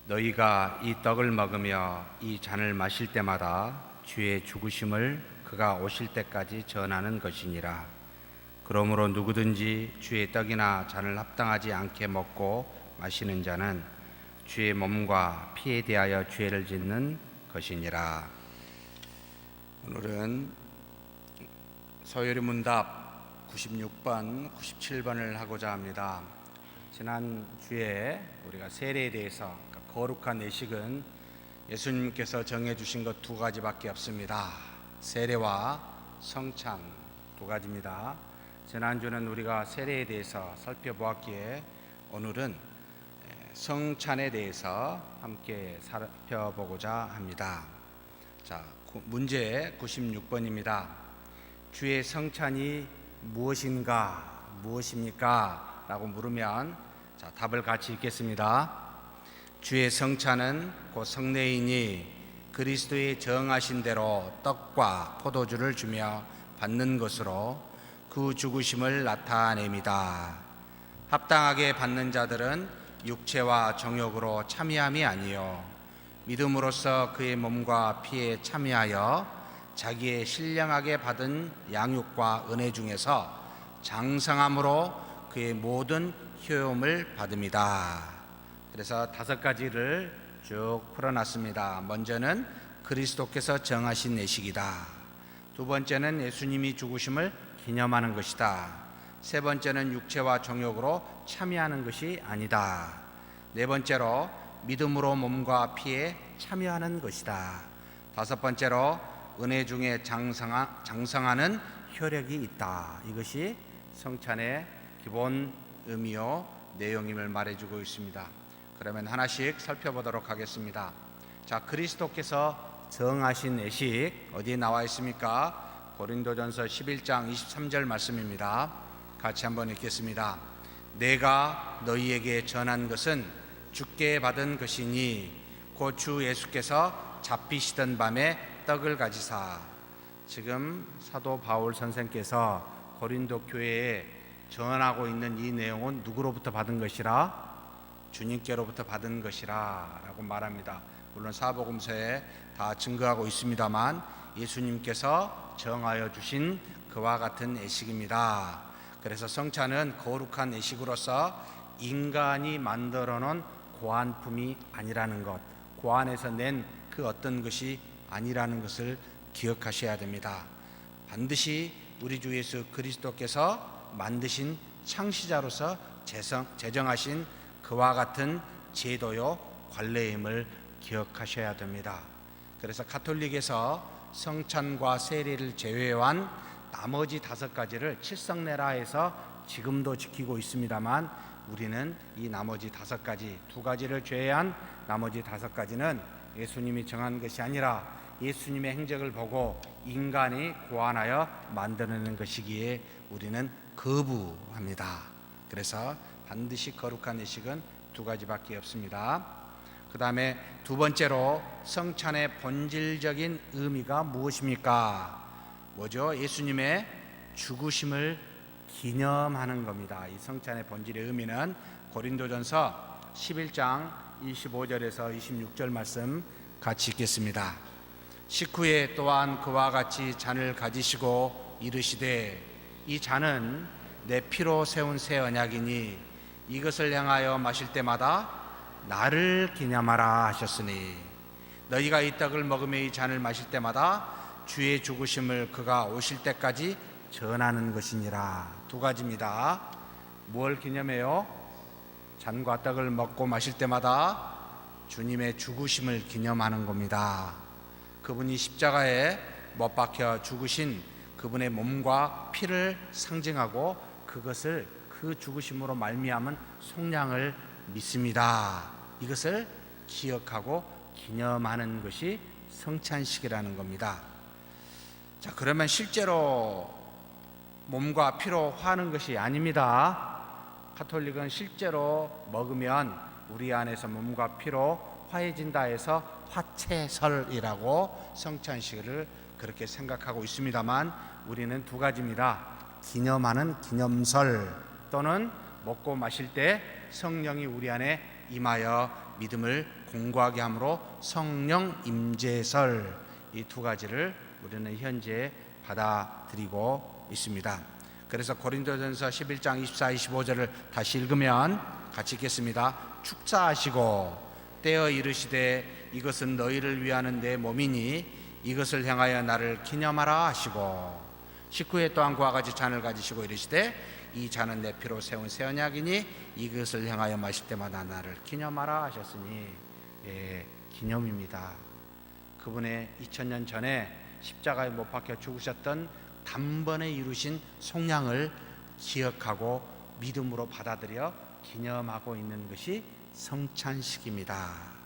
너희가 이 떡을 먹으며 이 잔을 마실 때마다 주의 죽으심을 그가 오실 때까지 전하는 것이니라. 그러므로 누구든지 주의 떡이나 잔을 합당하지 않게 먹고 마시는 자는 주의 몸과 피에 대하여 죄를 짓는 것이니라. 오늘은 서열의 문답 96번, 97번을 하고자 합니다. 지난 주에 우리가 세례에 대해서, 거룩한 예식은 예수님께서 정해주신 것 두 가지밖에 없습니다. 세례와 성찬 두 가지입니다. 지난주는 우리가 세례에 대해서 살펴보았기에 오늘은 성찬에 대해서 함께 살펴보고자 합니다. 자, 문제 96번입니다. 주의 성찬이 무엇입니까? 라고 물으면 답을 같이 읽겠습니다. 주의 성찬은 곧 성례이니 그리스도의 정하신 대로 떡과 포도주를 주며 받는 것으로 그 죽으심을 나타냅니다. 합당하게 받는 자들은 육체와 정욕으로 참여함이 아니요 믿음으로써 그의 몸과 피에 참여하여 자기의 신령하게 받은 양육과 은혜 중에서 장성함으로 그의 모든 효용을 받습니다. 그래서 다섯 가지를 쭉 풀어놨습니다. 먼저는 그리스도께서 정하신 예식이다. 두 번째는 예수님이 죽으심을 기념하는 것이다. 세 번째는 육체와 정욕으로 참여하는 것이 아니다. 네 번째로 믿음으로 몸과 피에 참여하는 것이다. 다섯 번째로 은혜 중에 장성하는 효력이 있다. 이것이 성찬의 기본 의미요 내용임을 말해주고 있습니다. 그러면 하나씩 살펴보도록 하겠습니다. 자, 그리스도께서 정하신 예식 어디에 나와 있습니까? 고린도전서 11장 23절 말씀입니다. 같이 한번 읽겠습니다. 내가 너희에게 전한 것은 주께 받은 것이니 곧 주 예수께서 잡히시던 밤에 떡을 가지사. 지금 사도 바울 선생께서 고린도 교회에 전하고 있는 이 내용은 누구로부터 받은 것이라? 주님께로부터 받은 것이라 라고 말합니다. 물론 사복음서에 다 증거하고 있습니다만 예수님께서 정하여 주신 그와 같은 예식입니다. 그래서 성찬은 거룩한 예식으로서 인간이 만들어 놓은 고안품이 아니라는 것, 고안에서 낸 그 어떤 것이 아니라는 것을 기억하셔야 됩니다. 반드시 우리 주 예수 그리스도께서 만드신 창시자로서 제정하신 그와 같은 제도요 관례임을 기억하셔야 됩니다. 그래서 가톨릭에서 성찬과 세례를 제외한 나머지 다섯 가지를 칠성례라 해서 지금도 지키고 있습니다만 우리는 이 나머지 다섯 가지, 두 가지를 제외한 나머지 다섯 가지는 예수님이 정한 것이 아니라 예수님의 행적을 보고 인간이 고안하여 만들어낸 것이기에 우리는 거부합니다. 그래서 반드시 거룩한 예식은 두 가지밖에 없습니다. 그 다음에 두 번째로 성찬의 본질적인 의미가 무엇입니까? 뭐죠? 예수님의 죽으심을 기념하는 겁니다. 이 성찬의 본질의 의미는 고린도전서 11장 25절에서 26절 말씀 같이 읽겠습니다. 식후에 또한 그와 같이 잔을 가지시고 이르시되 이 잔은 내 피로 세운 새 언약이니 이것을 향하여 마실 때마다 나를 기념하라 하셨으니 너희가 이 떡을 먹으며 이 잔을 마실 때마다 주의 죽으심을 그가 오실 때까지 전하는 것이니라. 두 가지입니다. 뭘 기념해요? 잔과 떡을 먹고 마실 때마다 주님의 죽으심을 기념하는 겁니다. 그분이 십자가에 못 박혀 죽으신 그분의 몸과 피를 상징하고 그것을 그 죽으심으로 말미암은 속량을 믿습니다. 이것을 기억하고 기념하는 것이 성찬식이라는 겁니다. 자, 그러면 실제로 몸과 피로 화하는 것이 아닙니다. 가톨릭은 실제로 먹으면 우리 안에서 몸과 피로 화해진다 해서 화채설이라고 성찬식을 그렇게 생각하고 있습니다만 우리는 두 가지입니다. 기념하는 기념설 또는 먹고 마실 때 성령이 우리 안에 임하여 믿음을 공고하게 함으로 성령 임재설, 이 두 가지를 우리는 현재 받아들이고 있습니다. 그래서 고린도전서 11장 24, 25절을 다시 읽으면 같이 읽겠습니다. 축사하시고 떼어 이르시되 이것은 너희를 위하는 내 몸이니 이것을 향하여 나를 기념하라 하시고 19회 또한 그와 같이 잔을 가지시고 이르시되 이 잔은 내 피로 세운 새 언약이니 이것을 향하여 마실 때마다 나를 기념하라 하셨으니, 기념입니다. 그분의 2000년 전에 십자가에 못 박혀 죽으셨던 단번에 이루신 속량을 기억하고 믿음으로 받아들여 기념하고 있는 것이 성찬식입니다.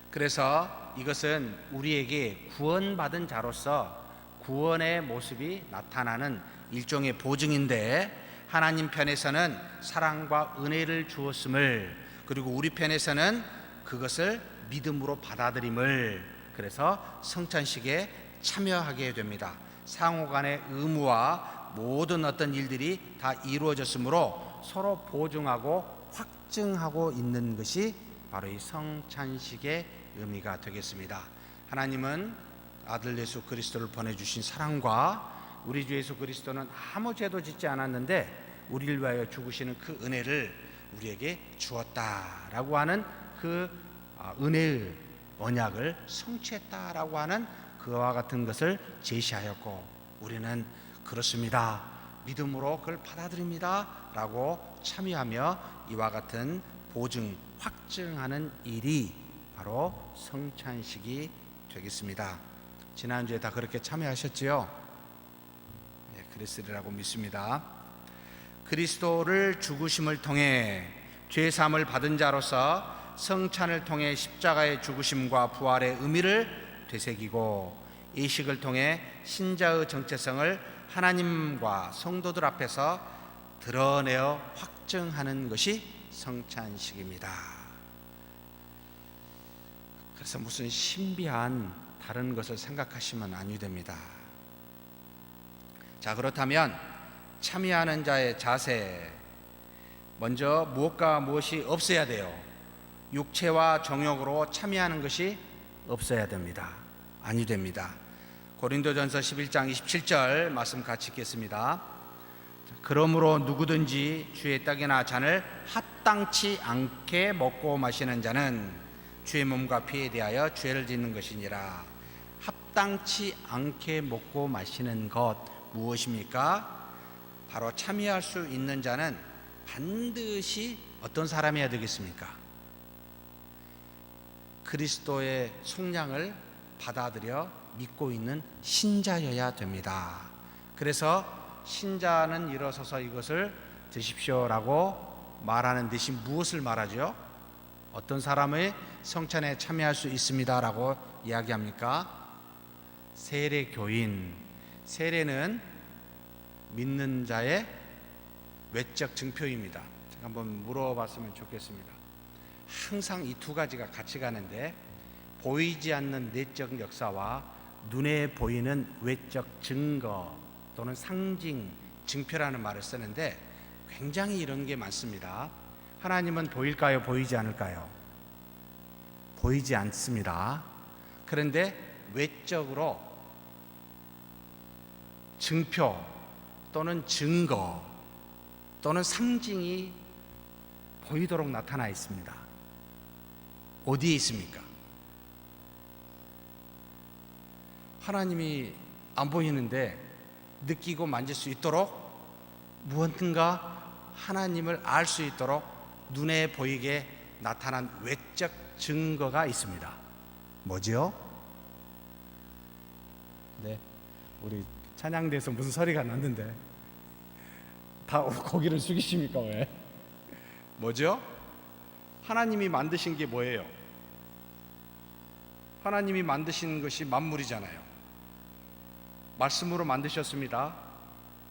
그래서 이것은 우리에게 구원받은 자로서 구원의 모습이 나타나는 일종의 보증인데, 하나님 편에서는 사랑과 은혜를 주었음을, 그리고 우리 편에서는 그것을 믿음으로 받아들임을, 그래서 성찬식에 참여하게 됩니다. 상호간의 의무와 모든 어떤 일들이 다 이루어졌으므로 서로 보증하고 확증하고 있는 것이 바로 이 성찬식의 의미가 되겠습니다. 하나님은 아들 예수 그리스도를 보내주신 사랑과 우리 주 예수 그리스도는 아무 죄도 짓지 않았는데 우리를 위하여 죽으시는 그 은혜를 우리에게 주었다라고 하는 그 은혜의 언약을 성취했다라고 하는 그와 같은 것을 제시하였고, 우리는 그렇습니다, 믿음으로 그걸 받아들입니다 라고 참여하며 이와 같은 보증, 확증하는 일이 바로 성찬식이 되겠습니다. 지난주에 다 그렇게 참여하셨지요? 네, 그랬으리라고 믿습니다. 그리스도를 죽으심을 통해 죄사함을 받은 자로서 성찬을 통해 십자가의 죽으심과 부활의 의미를 되새기고, 이 식을 통해 신자의 정체성을 하나님과 성도들 앞에서 드러내어 확증하는 것이 성찬식입니다. 그래서 무슨 신비한 다른 것을 생각하시면 아니 됩니다. 자, 그렇다면 참여하는 자의 자세, 먼저 무엇과 무엇이 없어야 돼요? 육체와 정욕으로 참여하는 것이 없어야 됩니다. 아니 됩니다. 고린도전서 11장 27절 말씀 같이 읽겠습니다. 그러므로 누구든지 주의 떡이나 잔을 합당치 않게 먹고 마시는 자는 주의 몸과 피에 대하여 죄를 짓는 것이니라. 합당치 않게 먹고 마시는 것 무엇입니까? 바로 참여할 수 있는 자는 반드시 어떤 사람이어야 되겠습니까? 그리스도의 속량을 받아들여 믿고 있는 신자여야 됩니다. 그래서 신자는 일어서서 이것을 드십시오라고 말하는 대신 무엇을 말하죠? 어떤 사람의 성찬에 참여할 수 있습니다라고 이야기합니까? 세례교인. 세례는 믿는 자의 외적 증표입니다. 제가 한번 물어봤으면 좋겠습니다. 항상 이 두 가지가 같이 가는데, 보이지 않는 내적 역사와 눈에 보이는 외적 증거 또는 상징, 증표라는 말을 쓰는데 굉장히 이런 게 많습니다. 하나님은 보일까요? 보이지 않을까요? 보이지 않습니다. 그런데 외적으로 증표 또는 증거 또는 상징이 보이도록 나타나 있습니다. 어디에 있습니까? 하나님이 안 보이는데 느끼고 만질 수 있도록 무언가 하나님을 알 수 있도록 눈에 보이게 나타난 외적 증거가 있습니다. 뭐지요? 네, 우리 찬양대에서 무슨 소리가 났는데 다 고개를 숙이십니까? 왜? 뭐죠? 하나님이 만드신 게 뭐예요? 하나님이 만드신 것이 만물이잖아요. 말씀으로 만드셨습니다.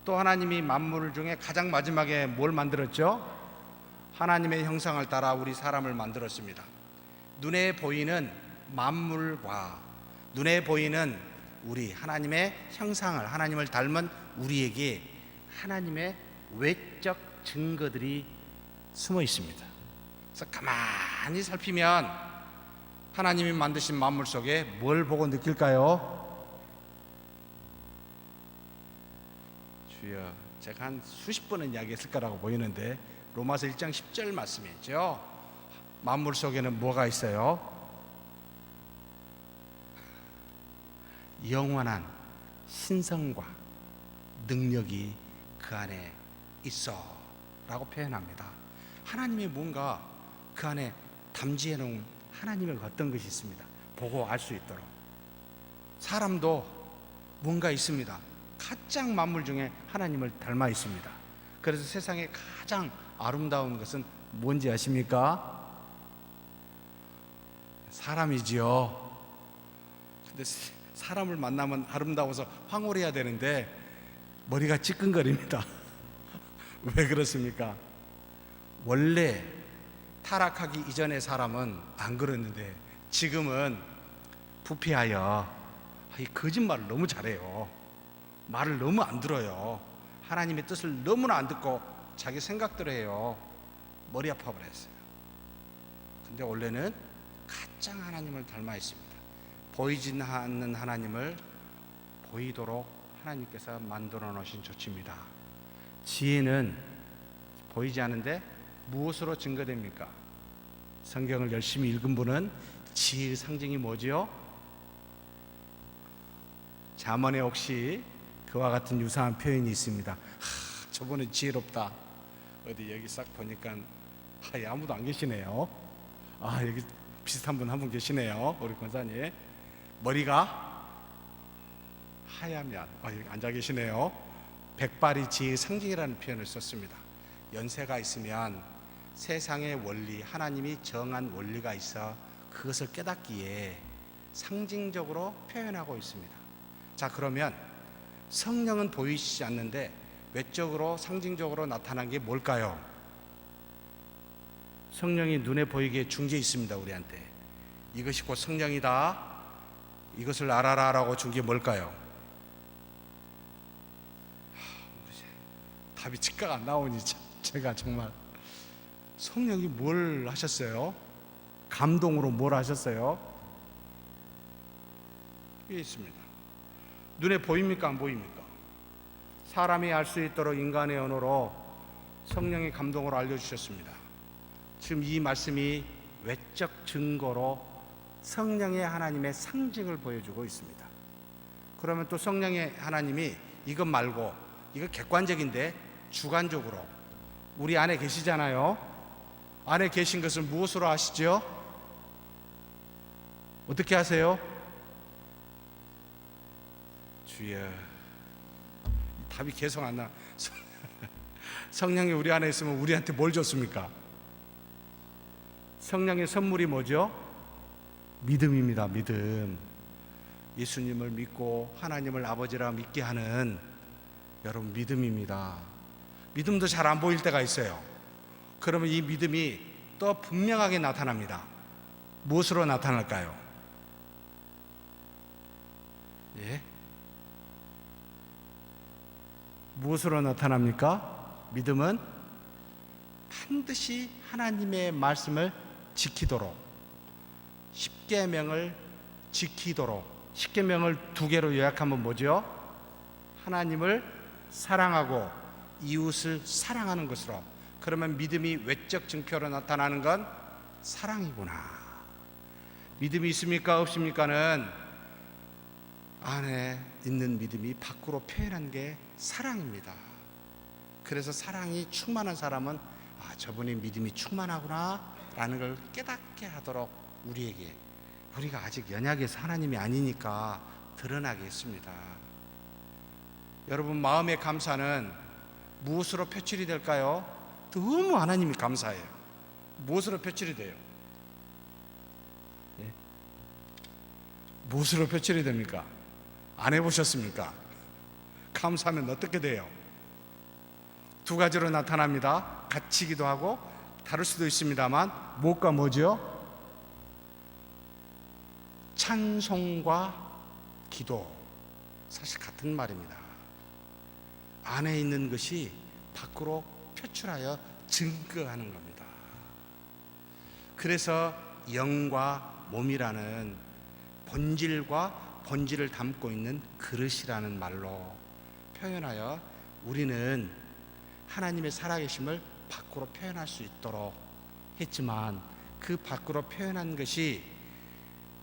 또 하나님이 만물 중에 가장 마지막에 뭘 만들었죠? 하나님의 형상을 따라 우리 사람을 만들었습니다. 눈에 보이는 만물과 눈에 보이는 우리 하나님의 형상을, 하나님을 닮은 우리에게 하나님의 외적 증거들이 숨어 있습니다. 그래서 가만히 살피면 하나님이 만드신 만물 속에 뭘 보고 느낄까요? 주여, 제가 한 수십 번은 이야기했을 거라고 보이는데 로마서 1장 10절 말씀이죠. 만물 속에는 뭐가 있어요? 영원한 신성과 능력이 그 안에 있어 라고 표현합니다. 하나님이 뭔가 그 안에 담지해 놓은 하나님의 어떤 것이 있습니다. 보고 알 수 있도록. 사람도 뭔가 있습니다. 가장 만물 중에 하나님을 닮아 있습니다. 그래서 세상에 가장 아름다운 것은 뭔지 아십니까? 사람이지요. 근데 사람을 만나면 아름다워서 황홀해야 되는데 머리가 찌끈거립니다. 왜 그렇습니까? 원래 타락하기 이전의 사람은 안 그랬는데 지금은 부패하여 거짓말을 너무 잘해요. 말을 너무 안 들어요. 하나님의 뜻을 너무나 안 듣고 자기 생각대로 해요. 머리 아파 버렸어요. 근데 원래는 가장 하나님을 닮아 있습니다. 보이지 않는 하나님을 보이도록 하나님께서 만들어 놓으신 조치입니다. 지혜는 보이지 않는데 무엇으로 증거됩니까? 성경을 열심히 읽은 분은 지혜의 상징이 뭐지요? 잠언에 혹시 그와 같은 유사한 표현이 있습니다. 저분은 지혜롭다. 어디 여기 싹 보니까 아무도 안 계시네요. 여기 비슷한 분 한 분 계시네요. 우리 권사님. 머리가 하야면 여기 앉아 계시네요. 백발이 지혜의 상징이라는 표현을 썼습니다. 연세가 있으면 세상의 원리, 하나님이 정한 원리가 있어 그것을 깨닫기에 상징적으로 표현하고 있습니다. 자, 그러면 성령은 보이시지 않는데 외적으로 상징적으로 나타난 게 뭘까요? 성령이 눈에 보이게 준 게 있습니다. 우리한테 이것이 곧 성령이다, 이것을 알아라 라고 준 게 뭘까요? 답이 즉각 안 나오니 제가 정말 성령이 뭘 하셨어요? 감동으로 뭘 하셨어요? 이게 있습니다. 눈에 보입니까? 안 보입니까? 사람이 알 수 있도록 인간의 언어로 성령의 감동으로 알려주셨습니다. 지금 이 말씀이 외적 증거로 성령의 하나님의 상징을 보여주고 있습니다. 그러면 또 성령의 하나님이 이것 말고, 이거 객관적인데 주관적으로 우리 안에 계시잖아요. 안에 계신 것을 무엇으로 아시죠? 어떻게 하세요? 주여, 답이 계속 안 나. 성령이 우리 안에 있으면 우리한테 뭘 줬습니까? 성령의 선물이 뭐죠? 믿음입니다. 믿음. 예수님을 믿고 하나님을 아버지라 믿게 하는 여러분 믿음입니다. 믿음도 잘 안 보일 때가 있어요. 그러면 이 믿음이 또 분명하게 나타납니다. 무엇으로 나타날까요? 예? 무엇으로 나타납니까? 믿음은 반드시 하나님의 말씀을 지키도록, 십계명을 지키도록. 십계명을 두 개로 요약하면 뭐죠? 하나님을 사랑하고 이웃을 사랑하는 것으로. 그러면 믿음이 외적 증표로 나타나는 건 사랑이구나. 믿음이 있습니까? 없습니까는 안에 있는 믿음이 밖으로 표현한 게 사랑입니다. 그래서 사랑이 충만한 사람은 저분이 믿음이 충만하구나 라는 걸 깨닫게 하도록 우리에게, 우리가 아직 연약해서 하나님이 아니니까 드러나게 했습니다. 여러분, 마음의 감사는 무엇으로 표출이 될까요? 너무 하나님이 감사해요. 무엇으로 표출이 돼요? 예? 무엇으로 표출이 됩니까? 안 해보셨습니까? 감사하면 어떻게 돼요? 두 가지로 나타납니다. 갇히기도 하고 다를 수도 있습니다만, 무엇과 뭐죠? 찬송과 기도, 사실 같은 말입니다. 안에 있는 것이 밖으로 표출하여 증거하는 겁니다. 그래서 영과 몸이라는 본질과 본질을 담고 있는 그릇이라는 말로 표현하여 우리는 하나님의 살아계심을 밖으로 표현할 수 있도록 했지만, 그 밖으로 표현한 것이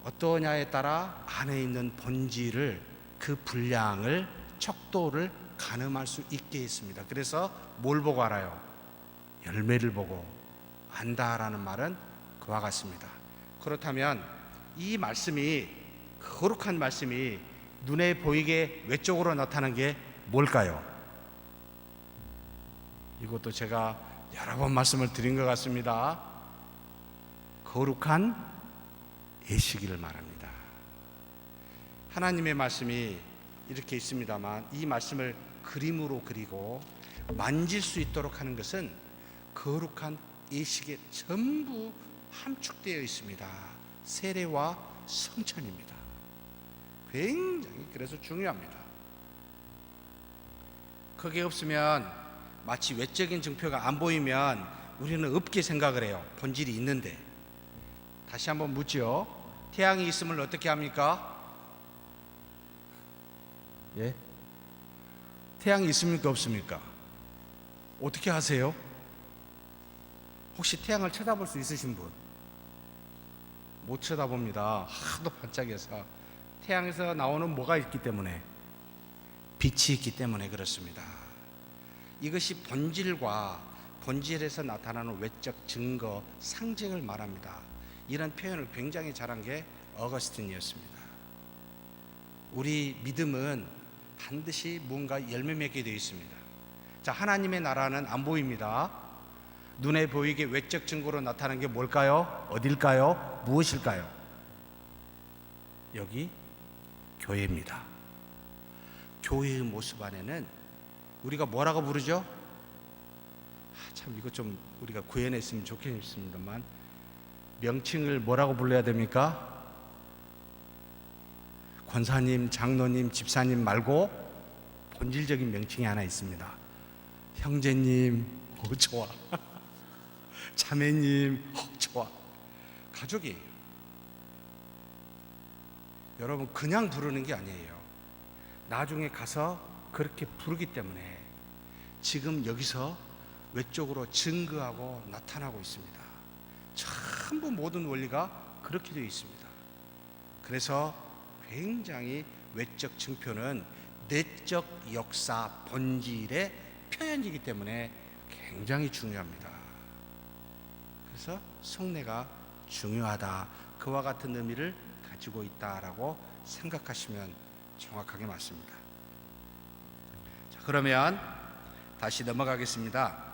어떠냐에 따라 안에 있는 본질을, 그 분량을, 척도를 가늠할 수 있게 했습니다. 그래서 뭘 보고 알아요? 열매를 보고 안다라는 말은 그와 같습니다. 그렇다면 이 말씀이, 거룩한 말씀이 눈에 보이게 외적으로 나타난 게 뭘까요? 이것도 제가 여러 번 말씀을 드린 것 같습니다. 거룩한 예식일을 말합니다. 하나님의 말씀이 이렇게 있습니다만, 이 말씀을 그림으로 그리고 만질 수 있도록 하는 것은 거룩한 예식에 전부 함축되어 있습니다. 세례와 성찬입니다. 굉장히 그래서 중요합니다. 그게 없으면, 마치 외적인 증표가 안 보이면 우리는 없게 생각을 해요. 본질이 있는데. 다시 한번 묻죠. 태양이 있으면 어떻게 합니까? 예? 태양이 있습니까, 없습니까? 어떻게 하세요? 혹시 태양을 쳐다볼 수 있으신 분? 못 쳐다봅니다. 하도 반짝여서. 태양에서 나오는 뭐가 있기 때문에? 빛이 있기 때문에 그렇습니다. 이것이 본질과 본질에서 나타나는 외적 증거, 상징을 말합니다. 이런 표현을 굉장히 잘한 게 어거스틴이었습니다. 우리 믿음은 반드시 뭔가 열매 맺게 되어 있습니다. 자, 하나님의 나라는 안 보입니다. 눈에 보이게 외적 증거로 나타나는 게 뭘까요? 어딜까요? 무엇일까요? 여기 교회입니다. 교회의 모습 안에는 우리가 뭐라고 부르죠? 참 이거 좀 우리가 구현했으면 좋겠습니다만, 명칭을 뭐라고 불러야 됩니까? 권사님, 장로님, 집사님 말고 본질적인 명칭이 하나 있습니다. 형제님, 좋아. 자매님, 좋아. 가족이에요. 여러분, 그냥 부르는 게 아니에요. 나중에 가서 그렇게 부르기 때문에 지금 여기서 외적으로 증거하고 나타나고 있습니다. 전부 모든 원리가 그렇게 되어 있습니다. 그래서 굉장히 외적 증표는 내적 역사 본질의 표현이기 때문에 굉장히 중요합니다. 그래서 성례가 중요하다, 그와 같은 의미를 가지고 있다라고 생각하시면 정확하게 맞습니다. 자, 그러면 다시 넘어가겠습니다.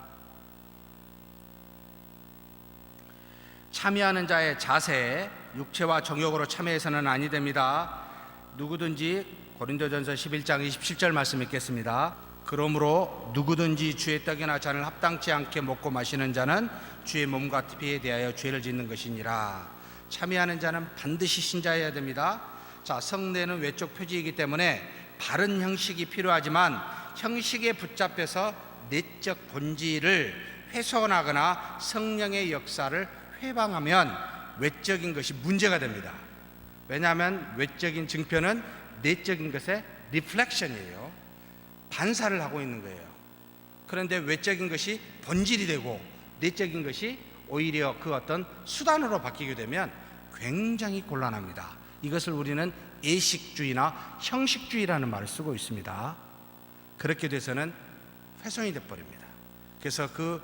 참여하는 자의 자세, 육체와 정욕으로 참여해서는 아니 됩니다. 누구든지, 고린도전서 11장 27절 말씀 읽겠습니다. 그러므로 누구든지 주의 떡이나 잔을 합당치 않게 먹고 마시는 자는 주의 몸과 피에 대하여 죄를 짓는 것이니라. 참여하는 자는 반드시 신자여야 됩니다. 자, 성례는 외적 표지이기 때문에 바른 형식이 필요하지만 형식에 붙잡혀서 내적 본질을 훼손하거나 성령의 역사를 회방하면 외적인 것이 문제가 됩니다. 왜냐하면 외적인 증표는 내적인 것의 리플렉션이에요. 반사를 하고 있는 거예요. 그런데 외적인 것이 본질이 되고 내적인 것이 오히려 그 어떤 수단으로 바뀌게 되면 굉장히 곤란합니다. 이것을 우리는 예식주의나 형식주의라는 말을 쓰고 있습니다. 그렇게 돼서는 훼손이 되어버립니다. 그래서 그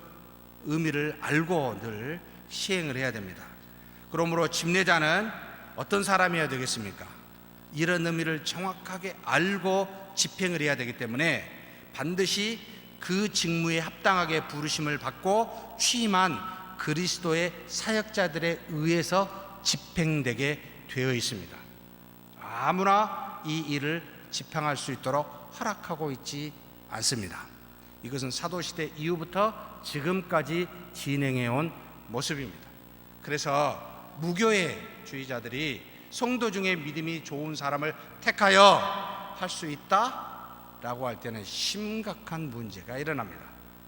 의미를 알고 늘 시행을 해야 됩니다. 그러므로 집례자는 어떤 사람이어야 되겠습니까? 이런 의미를 정확하게 알고 집행을 해야 되기 때문에 반드시 그 직무에 합당하게 부르심을 받고 취임한 그리스도의 사역자들에 의해서 집행되게 되어 있습니다. 아무나 이 일을 집행할 수 있도록 허락하고 있지 않습니다. 이것은 사도시대 이후부터 지금까지 진행해온 모습입니다. 그래서 무교회주의자들이 성도 중에 믿음이 좋은 사람을 택하여 할 수 있다라고 할 때는 심각한 문제가 일어납니다.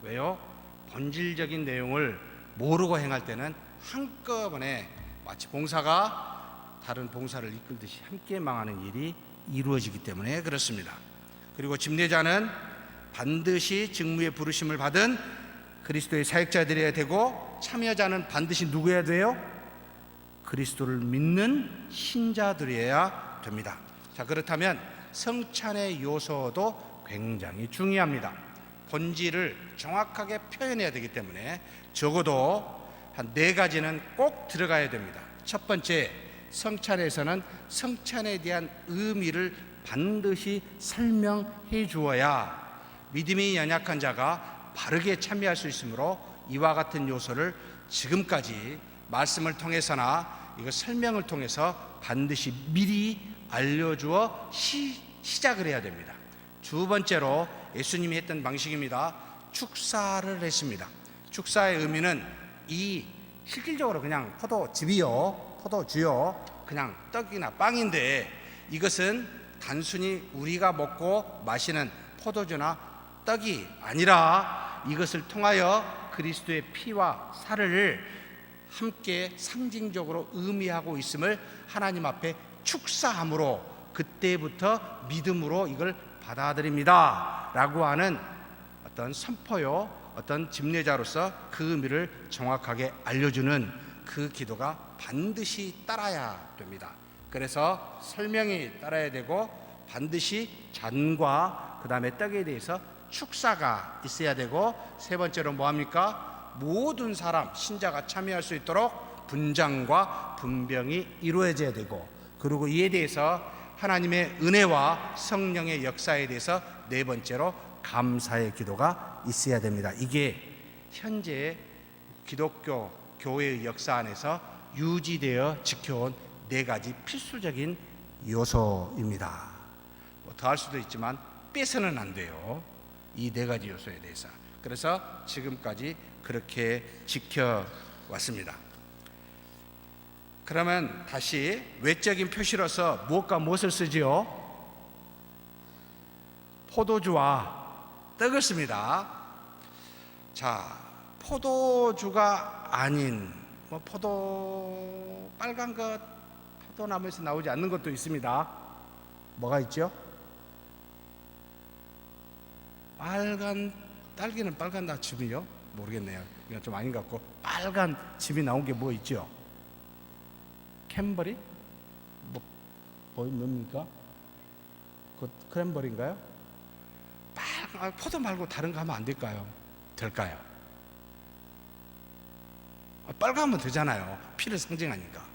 왜요? 본질적인 내용을 모르고 행할 때는 한꺼번에 마치 봉사가 다른 봉사를 이끌듯이 함께 망하는 일이 이루어지기 때문에 그렇습니다. 그리고 집례자는 반드시 직무의 부르심을 받은 그리스도의 사역자들이어야 되고, 참여자는 반드시 누구여야 돼요? 그리스도를 믿는 신자들이어야 됩니다. 자, 그렇다면 성찬의 요소도 굉장히 중요합니다. 본질을 정확하게 표현해야 되기 때문에 적어도 한 4가지는 꼭 들어가야 됩니다. 첫 번째, 성찬에서는 성찬에 대한 의미를 반드시 설명해 주어야 믿음이 연약한 자가 바르게 참여할 수 있으므로 이와 같은 요소를 지금까지 말씀을 통해서나 이거 설명을 통해서 반드시 미리 알려주어 시작을 해야 됩니다. 두 번째로 예수님이 했던 방식입니다. 축사를 했습니다. 축사의 의미는 이 실질적으로 그냥 포도주요 그냥 떡이나 빵인데, 이것은 단순히 우리가 먹고 마시는 포도주나 떡이 아니라 이것을 통하여 그리스도의 피와 살을 함께 상징적으로 의미하고 있음을 하나님 앞에 축사함으로 그때부터 믿음으로 이걸 받아들입니다 라고 하는 어떤 선포요, 어떤 집례자로서 그 의미를 정확하게 알려주는 그 기도가 반드시 따라야 됩니다. 그래서 설명이 따라야 되고 반드시 잔과 그 다음에 떡에 대해서 축사가 있어야 되고, 세 번째로 뭐합니까? 모든 사람, 신자가 참여할 수 있도록 분장과 분병이 이루어져야 되고, 그리고 이에 대해서 하나님의 은혜와 성령의 역사에 대해서 네 번째로 감사의 기도가 있어야 됩니다. 이게 현재 기독교 교회의 역사 안에서 유지되어 지켜온 4가지 필수적인 요소입니다. 더 할 수도 있지만 빼서는 안 돼요, 이 4가지 요소에 대해서. 그래서 지금까지 그렇게 지켜왔습니다. 그러면 다시 외적인 표시로서 무엇과 무엇을 쓰지요? 포도주와 떡을 씁니다. 자, 포도주가 아닌 빨간 것, 포도나무에서 나오지 않는 것도 있습니다. 뭐가 있죠? 딸기는 빨간 칩이요? 모르겠네요. 이건 좀 아닌 것 같고, 빨간 칩이 나온 게 뭐 있죠? 캔버리? 뭡니까? 그 크랜버리인가요? 포도 말고 다른 거 하면 안 될까요? 될까요? 빨가면 되잖아요. 피를 상징하니까.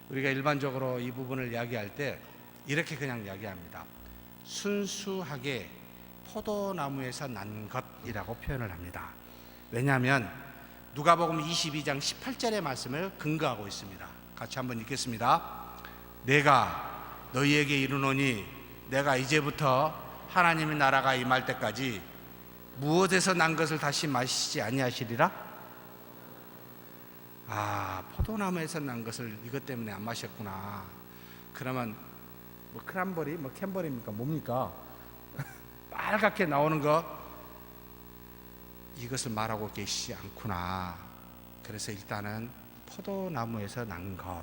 우리가 일반적으로 이 부분을 이야기할 때 이렇게 그냥 이야기합니다. 순수하게 포도나무에서 난 것이라고 표현을 합니다. 왜냐하면 누가복음 22장 18절의 말씀을 근거하고 있습니다. 같이 한번 읽겠습니다. 내가 너희에게 이르노니 내가 이제부터 하나님의 나라가 임할 때까지 무엇에서 난 것을 다시 마시지 아니하시리라? 포도나무에서 난 것을 이것 때문에 안 마셨구나. 그러면 크란버리, 캔버리입니까? 뭡니까? 빨갛게 나오는 거, 이것을 말하고 계시지 않구나. 그래서 일단은 포도나무에서 난 것.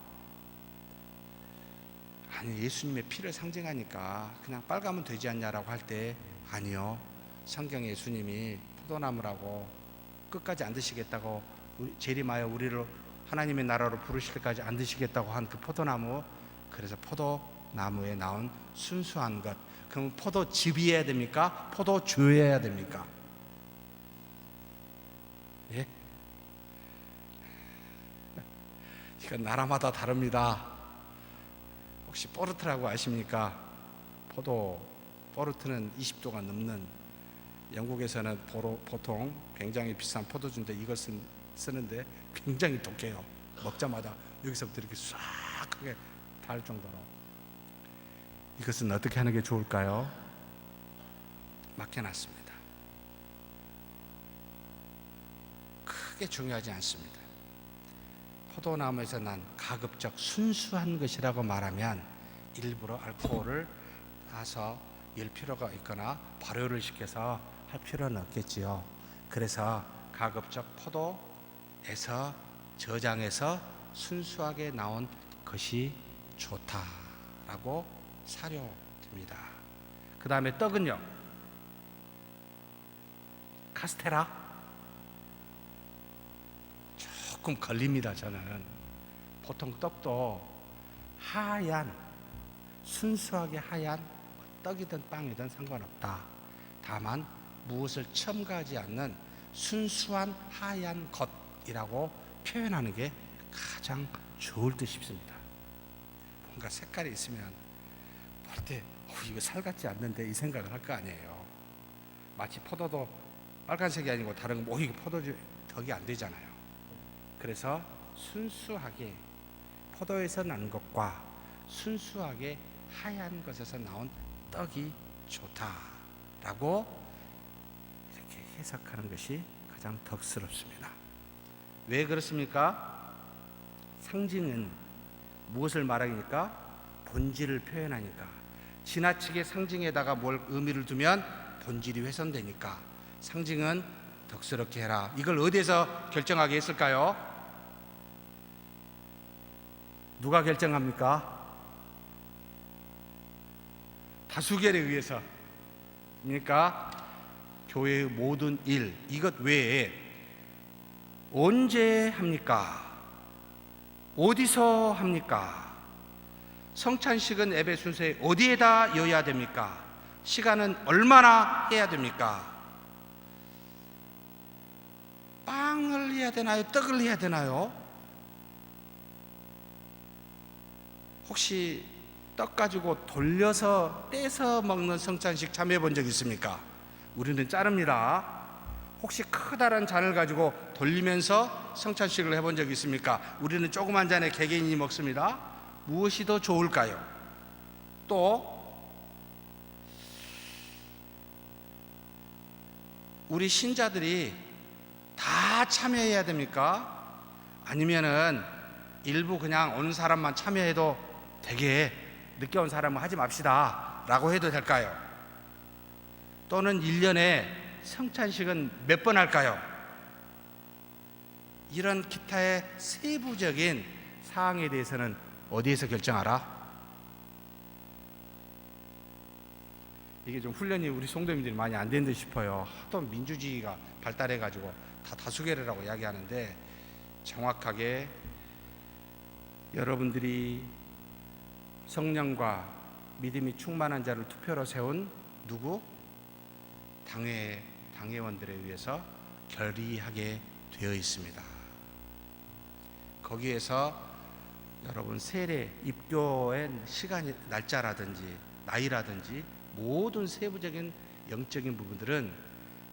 아니, 예수님의 피를 상징하니까 그냥 빨가면 되지 않냐라고 할 때, 아니요, 성경에 예수님이 포도나무라고 끝까지 안 드시겠다고, 재림하여 우리를 하나님의 나라로 부르실 때까지 안 드시겠다고 한 그 포도나무, 그래서 포도나무에 나온 순수한 것. 그럼 포도즙이어야 됩니까? 포도주여야 됩니까? 예? 이건 나라마다 다릅니다. 혹시 포르트라고 아십니까? 포르트는 20도가 넘는, 영국에서는 보통 굉장히 비싼 포도주인데 이걸 쓰는데 굉장히 독해요. 먹자마자 여기서부터 이렇게 싹 크게 닿을 정도로. 이것은 어떻게 하는 게 좋을까요? 맡겨놨습니다. 크게 중요하지 않습니다. 포도나무에서 난 가급적 순수한 것이라고 말하면 일부러 알코올을 타서 열 필요가 있거나 발효를 시켜서 할 필요는 없겠지요. 그래서 가급적 포도에서 저장해서 순수하게 나온 것이 좋다라고 사료됩니다. 그 다음에 떡은요, 카스테라 조금 걸립니다. 저는 보통 떡도 하얀, 순수하게 하얀 떡이든 빵이든 상관없다. 다만 무엇을 첨가하지 않는 순수한 하얀 것이라고 표현하는 게 가장 좋을 듯 싶습니다. 뭔가 색깔이 있으면 볼 때 이거 살 같지 않는데 이 생각을 할 거 아니에요. 마치 포도도 빨간색이 아니고 다른 이거 포도주 덕이 안 되잖아요. 그래서 순수하게 포도에서 난 것과 순수하게 하얀 것에서 나온 떡이 좋다라고 이렇게 해석하는 것이 가장 덕스럽습니다. 왜 그렇습니까? 상징은 무엇을 말하니까? 본질을 표현하니까. 지나치게 상징에다가 뭘 의미를 두면 본질이 훼손되니까 상징은 덕스럽게 해라. 이걸 어디에서 결정하게 했을까요? 누가 결정합니까? 다수결에 의해서. 그러니까 교회의 모든 일, 이것 외에 언제 합니까? 어디서 합니까? 성찬식은 예배 순서에 어디에다 여야 됩니까? 시간은 얼마나 해야 됩니까? 빵을 해야 되나요? 떡을 해야 되나요? 혹시 떡 가지고 돌려서 떼서 먹는 성찬식 참여해 본 적 있습니까? 우리는 자릅니다. 혹시 커다란 잔을 가지고 돌리면서 성찬식을 해본 적 있습니까? 우리는 조그만 잔에 개개인이 먹습니다. 무엇이 더 좋을까요? 또 우리 신자들이 다 참여해야 됩니까? 아니면은 일부 그냥 온 사람만 참여해도 되게 늦게 온 사람은 하지 맙시다 라고 해도 될까요? 또는 1년에 성찬식은 몇 번 할까요? 이런 기타의 세부적인 사항에 대해서는 어디에서 결정하라? 이게 좀 훈련이 우리 성도님들이 많이 안 된 듯 싶어요. 하도 민주주의가 발달해가지고 다 다수결이라고 이야기하는데, 정확하게 여러분들이 성령과 믿음이 충만한 자를 투표로 세운 누구? 당회원들에 의해서 결의하게 되어 있습니다. 거기에서 여러분 세례, 입교의 시간이, 날짜라든지 나이라든지 모든 세부적인 영적인 부분들은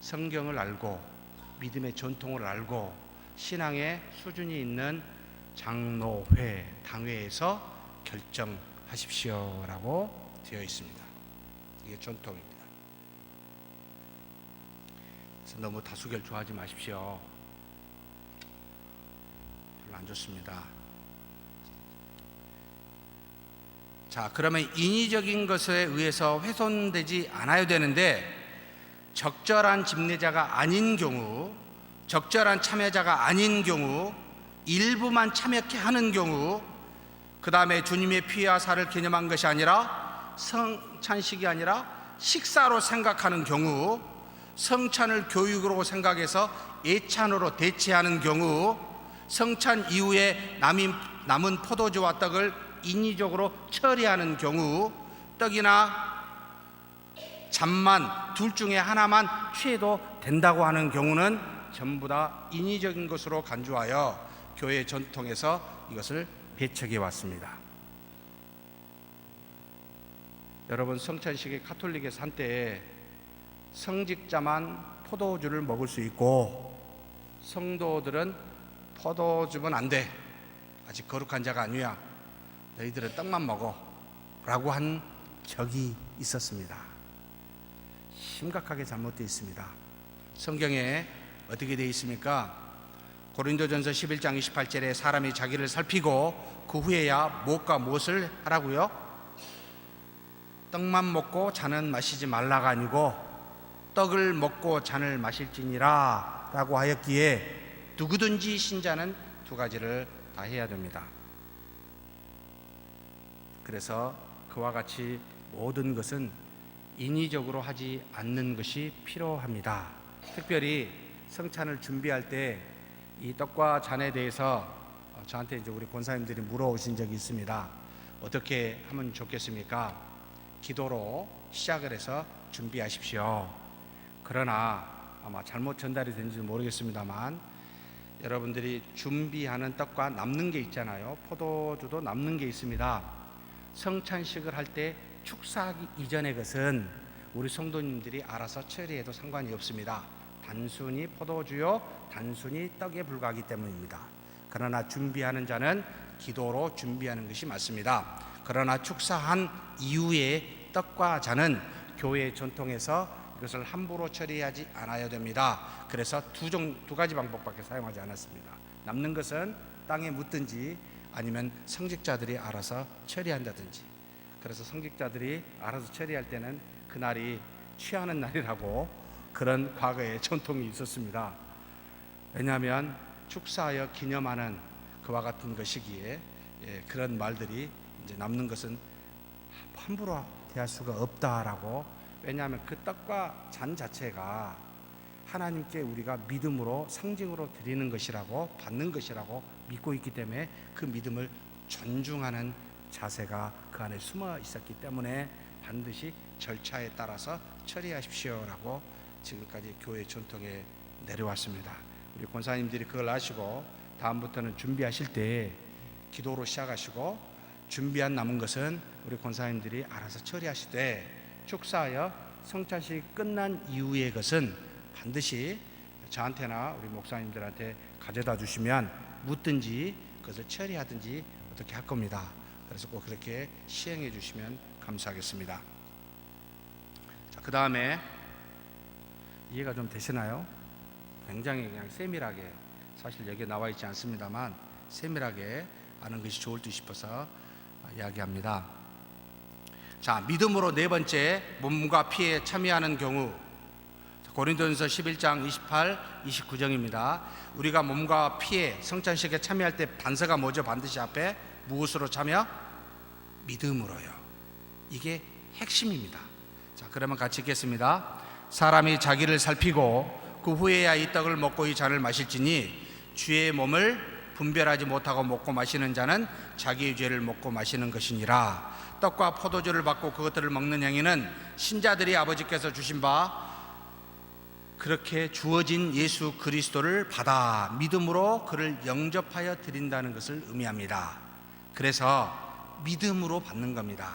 성경을 알고 믿음의 전통을 알고 신앙의 수준이 있는 장로회, 당회에서 결정하십시오라고 되어 있습니다. 이게 전통입니다. 그래서 너무 다수결 좋아하지 마십시오. 별로 안 좋습니다. 자, 그러면 인위적인 것에 의해서 훼손되지 않아야 되는데, 적절한 집례자가 아닌 경우, 적절한 참여자가 아닌 경우, 일부만 참여케 하는 경우, 그 다음에 주님의 피와 살을 기념한 것이 아니라 성찬식이 아니라 식사로 생각하는 경우, 성찬을 교육으로 생각해서 예찬으로 대체하는 경우, 성찬 이후에 남은 포도주와 떡을 인위적으로 처리하는 경우, 떡이나 잔만 둘 중에 하나만 취해도 된다고 하는 경우는 전부 다 인위적인 것으로 간주하여 교회 전통에서 이것을 배척해 왔습니다. 여러분, 성찬식의 카톨릭에서 한때 성직자만 포도주를 먹을 수 있고 성도들은 포도주면 안 돼, 아직 거룩한 자가 아니야, 너희들은 떡만 먹어 라고 한 적이 있었습니다. 심각하게 잘못되어 있습니다. 성경에 어떻게 되어 있습니까? 고린도전서 11장 28절에 사람이 자기를 살피고 그 후에야 무엇과 무엇을 하라고요? 떡만 먹고 잔은 마시지 말라가 아니고 떡을 먹고 잔을 마실지니라 라고 하였기에 누구든지 신자는 두 가지를 다 해야 됩니다. 그래서 그와 같이 모든 것은 인위적으로 하지 않는 것이 필요합니다. 특별히 성찬을 준비할 때 이 떡과 잔에 대해서 저한테 이제 우리 권사님들이 물어오신 적이 있습니다. 어떻게 하면 좋겠습니까? 기도로 시작을 해서 준비하십시오. 그러나 아마 잘못 전달이 된지는 모르겠습니다만 여러분들이 준비하는 떡과 남는 게 있잖아요. 포도주도 남는 게 있습니다. 성찬식을 할 때 축사하기 이전의 것은 우리 성도님들이 알아서 처리해도 상관이 없습니다. 단순히 포도주요, 단순히 떡에 불과하기 때문입니다. 그러나 준비하는 자는 기도로 준비하는 것이 맞습니다. 그러나 축사한 이후에 떡과 잔은 교회의 전통에서 그것을 함부로 처리하지 않아야 됩니다. 그래서 두 가지 방법밖에 사용하지 않았습니다. 남는 것은 땅에 묻든지 아니면 성직자들이 알아서 처리한다든지. 그래서 성직자들이 알아서 처리할 때는 그날이 취하는 날이라고 그런 과거의 전통이 있었습니다. 왜냐하면 축사하여 기념하는 그와 같은 것이기에 그런 말들이 이제 남는 것은 함부로 대할 수가 없다라고. 왜냐하면 그 떡과 잔 자체가 하나님께 우리가 믿음으로 상징으로 드리는 것이라고, 받는 것이라고 믿고 있기 때문에 그 믿음을 존중하는 자세가 그 안에 숨어 있었기 때문에 반드시 절차에 따라서 처리하십시오라고 지금까지 교회 전통에 내려왔습니다. 우리 권사님들이 그걸 아시고 다음부터는 준비하실 때 기도로 시작하시고 준비한 남은 것은 우리 권사님들이 알아서 처리하시되 축사하여 성찬식이 끝난 이후의 것은 반드시 저한테나 우리 목사님들한테 가져다 주시면 묻든지 그것을 처리하든지 어떻게 할 겁니다. 그래서 꼭 그렇게 시행해 주시면 감사하겠습니다. 자, 그 다음에 이해가 좀 되시나요? 굉장히 그냥 세밀하게, 사실 여기에 나와 있지 않습니다만 세밀하게 아는 것이 좋을 듯 싶어서 이야기합니다. 자, 믿음으로 네 번째, 몸과 피에 참여하는 경우. 고린도전서 11장 28, 29절입니다. 우리가 몸과 피에 성찬식에 참여할 때 단서가 뭐죠? 반드시 앞에 무엇으로 참여? 믿음으로요. 이게 핵심입니다. 자, 그러면 같이 읽겠습니다. 사람이 자기를 살피고 그 후에야 이 떡을 먹고 이 잔을 마실지니 주의 몸을 분별하지 못하고 먹고 마시는 자는 자기의 죄를 먹고 마시는 것이니라. 떡과 포도주를 받고 그것들을 먹는 행위는 신자들이 아버지께서 주신 바 그렇게 주어진 예수 그리스도를 받아 믿음으로 그를 영접하여 드린다는 것을 의미합니다. 그래서 믿음으로 받는 겁니다.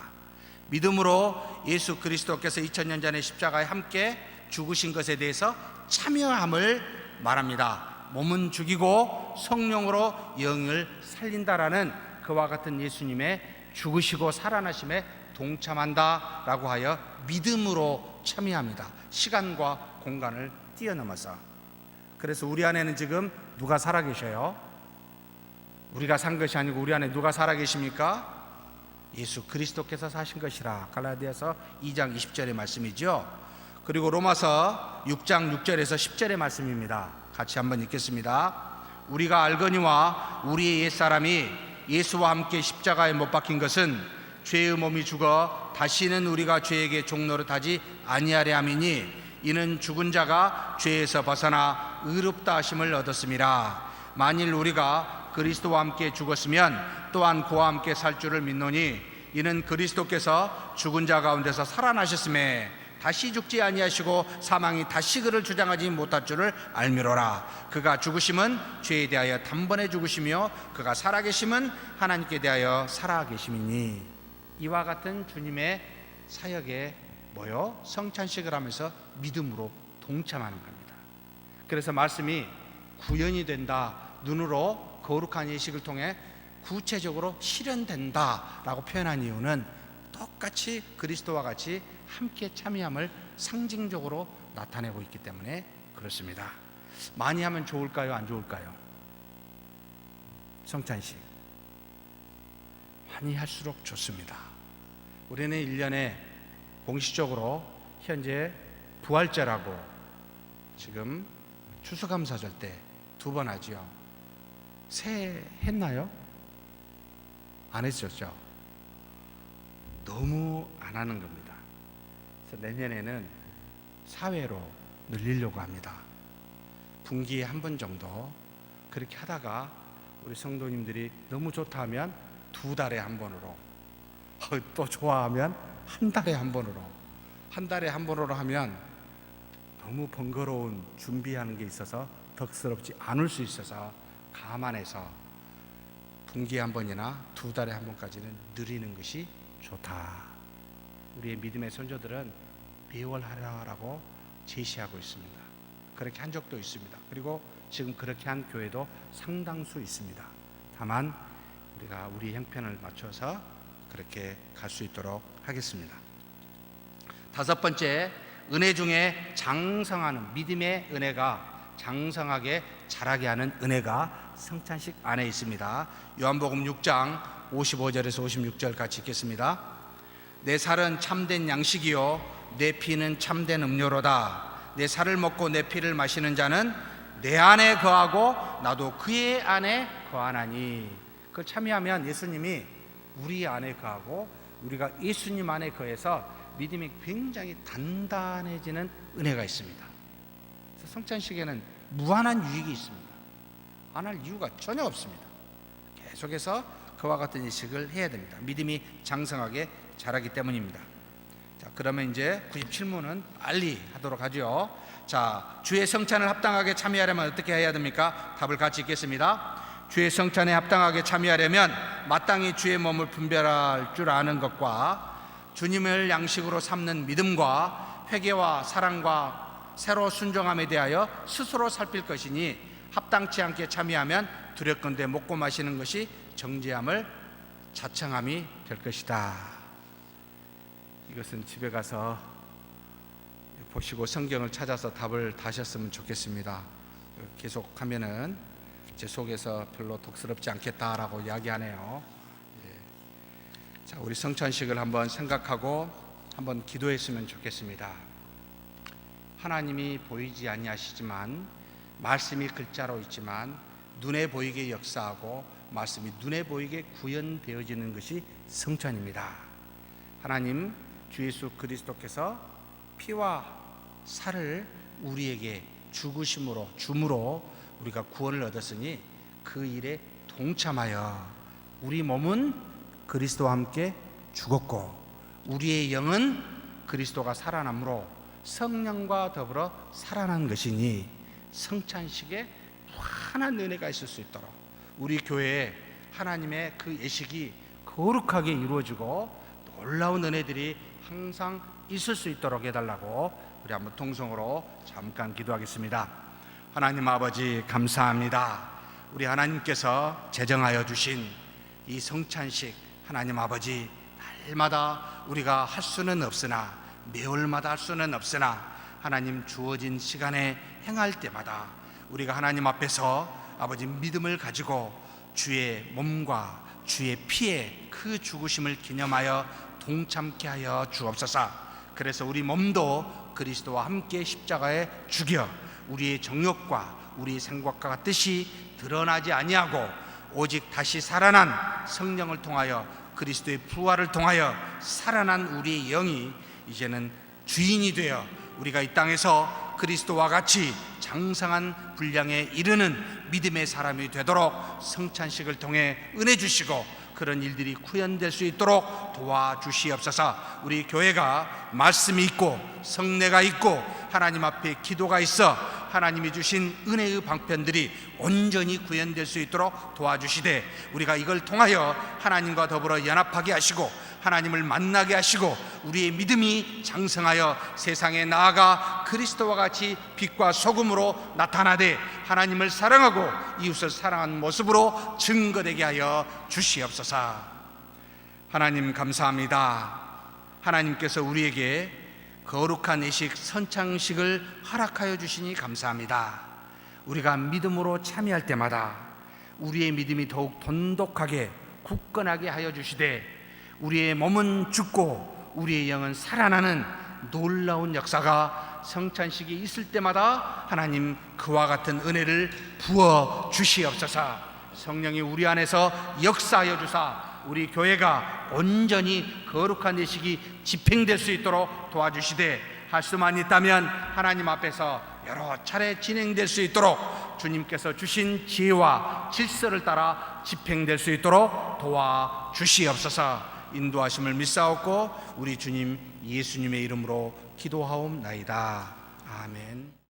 믿음으로 예수 그리스도께서 2000년 전에 십자가에 함께 죽으신 것에 대해서 참여함을 말합니다. 몸은 죽이고 성령으로 영을 살린다라는 그와 같은 예수님의 죽으시고 살아나심에 동참한다라고 하여 믿음으로 참여합니다. 시간과 공간을 뛰어넘어서. 그래서 우리 안에는 지금 누가 살아계셔요? 우리가 산 것이 아니고 우리 안에 누가 살아계십니까? 예수 그리스도께서 사신 것이라. 갈라디아서 2장 20절의 말씀이죠. 그리고 로마서 6장 6절에서 10절의 말씀입니다. 같이 한번 읽겠습니다. 우리가 알거니와 우리의 옛사람이 예수와 함께 십자가에 못 박힌 것은 죄의 몸이 죽어 다시는 우리가 죄에게 종노릇하지 아니하려 함이니 이는 죽은 자가 죄에서 벗어나 의롭다 하심을 얻었음이라. 만일 우리가 그리스도와 함께 죽었으면 또한 그와 함께 살 줄을 믿노니 이는 그리스도께서 죽은 자 가운데서 살아나셨음에 다시 죽지 아니하시고 사망이 다시 그를 주장하지 못할 줄을 알미로라. 그가 죽으심은 죄에 대하여 단번에 죽으시며 그가 살아계심은 하나님께 대하여 살아계심이니. 이와 같은 주님의 사역에 뭐요? 성찬식을 하면서 믿음으로 동참하는 겁니다. 그래서 말씀이 구현이 된다, 눈으로 거룩한 예식을 통해 구체적으로 실현된다라고 표현한 이유는 똑같이 그리스도와 같이 함께 참여함을 상징적으로 나타내고 있기 때문에 그렇습니다. 많이 하면 좋을까요? 안 좋을까요? 성찬식 많이 할수록 좋습니다. 우리는 1년에 공식적으로 현재 부활절하고 지금 추수감사절 때 2번 하지요. 새해 했나요? 안 했었죠. 너무 안 하는 겁니다. 그래서 내년에는 사회로 늘리려고 합니다. 분기에 1번 정도 그렇게 하다가 우리 성도님들이 너무 좋다 하면 2달에 1번으로, 또 좋아하면 1달에 1번으로, 1달에 1번으로 하면 너무 번거로운 준비하는 게 있어서 덕스럽지 않을 수 있어서 감안해서 분기에 1번이나 2달에 1번까지는 늘리는 것이 좋다. 우리의 믿음의 선조들은 매월 하라고 제시하고 있습니다. 그렇게 한 적도 있습니다. 그리고 지금 그렇게 한 교회도 상당수 있습니다. 다만 우리가 우리 형편을 맞춰서 그렇게 갈 수 있도록 하겠습니다. 5번째, 은혜 중에 장성하는 믿음의 은혜가 장성하게 자라게 하는 은혜가 성찬식 안에 있습니다. 요한복음 6장 55절에서 56절 같이 읽겠습니다. 내 살은 참된 양식이요 내 피는 참된 음료로다. 내 살을 먹고 내 피를 마시는 자는 내 안에 거하고 나도 그의 안에 거하나니. 그걸 참여하면 예수님이 우리 안에 거하고 우리가 예수님 안에 거해서 믿음이 굉장히 단단해지는 은혜가 있습니다. 그래서 성찬식에는 무한한 유익이 있습니다. 안 할 이유가 전혀 없습니다. 계속해서 그와 같은 의식을 해야 됩니다. 믿음이 장성하게 자라기 때문입니다. 자, 그러면 이제 97문은 빨리 하도록 하죠. 자, 주의 성찬을 합당하게 참여하려면 어떻게 해야 됩니까? 답을 같이 읽겠습니다. 주의 성찬에 합당하게 참여하려면 마땅히 주의 몸을 분별할 줄 아는 것과 주님을 양식으로 삼는 믿음과 회개와 사랑과 새로 순종함에 대하여 스스로 살필 것이니 합당치 않게 참여하면 두렵건대 먹고 마시는 것이 정죄함을 자청함이 될 것이다. 이것은 집에 가서 보시고 성경을 찾아서 답을 다셨으면 좋겠습니다. 계속하면은 제 속에서 별로 독스럽지 않겠다라고 이야기하네요. 자, 우리 성찬식을 한번 생각하고 한번 기도했으면 좋겠습니다. 하나님이 보이지 아니하시지만 말씀이 글자로 있지만 눈에 보이게 역사하고 말씀이 눈에 보이게 구현되어지는 것이 성찬입니다. 하나님 주 예수 그리스도께서 피와 살을 우리에게 죽으심으로 줌으로 우리가 구원을 얻었으니 그 일에 동참하여 우리 몸은 그리스도와 함께 죽었고 우리의 영은 그리스도가 살아남으로 성령과 더불어 살아난 것이니 성찬식에 무한한 은혜가 있을 수 있도록 우리 교회에 하나님의 그 예식이 거룩하게 이루어지고 놀라운 은혜들이 항상 있을 수 있도록 해달라고 우리 한번 통성으로 잠깐 기도하겠습니다. 하나님 아버지 감사합니다. 우리 하나님께서 제정하여 주신 이 성찬식 하나님 아버지 날마다 우리가 할 수는 없으나 매월마다 할 수는 없으나 하나님 주어진 시간에 행할 때마다 우리가 하나님 앞에서 아버지 믿음을 가지고 주의 몸과 주의 피에 그 죽으심을 기념하여 동참케 하여 주옵소서. 그래서 우리 몸도 그리스도와 함께 십자가에 죽여 우리의 정욕과 우리의 생각과 뜻이 드러나지 아니하고 오직 다시 살아난 성령을 통하여 그리스도의 부활을 통하여 살아난 우리의 영이 이제는 주인이 되어 우리가 이 땅에서 그리스도와 같이 장성한 분량에 이르는 믿음의 사람이 되도록 성찬식을 통해 은혜 주시고 그런 일들이 구현될 수 있도록 도와주시옵소서. 우리 교회가 말씀이 있고 성례가 있고 하나님 앞에 기도가 있어 하나님이 주신 은혜의 방편들이 온전히 구현될 수 있도록 도와주시되 우리가 이걸 통하여 하나님과 더불어 연합하게 하시고 하나님을 만나게 하시고 우리의 믿음이 장성하여 세상에 나아가 그리스도와 같이 빛과 소금으로 나타나되 하나님을 사랑하고 이웃을 사랑하는 모습으로 증거되게 하여 주시옵소서. 하나님 감사합니다. 하나님께서 우리에게 거룩한 예식 선창식을 허락하여 주시니 감사합니다. 우리가 믿음으로 참여할 때마다 우리의 믿음이 더욱 돈독하게 굳건하게 하여 주시되 우리의 몸은 죽고 우리의 영은 살아나는 놀라운 역사가 성찬식이 있을 때마다 하나님 그와 같은 은혜를 부어 주시옵소서. 성령이 우리 안에서 역사하여 주사 우리 교회가 온전히 거룩한 예식이 집행될 수 있도록 도와주시되, 할 수만 있다면 하나님 앞에서 여러 차례 진행될 수 있도록 주님께서 주신 지혜와 질서를 따라 집행될 수 있도록 도와주시옵소서. 인도하심을 믿사옵고 우리 주님 예수님의 이름으로 기도하옵나이다. 아멘.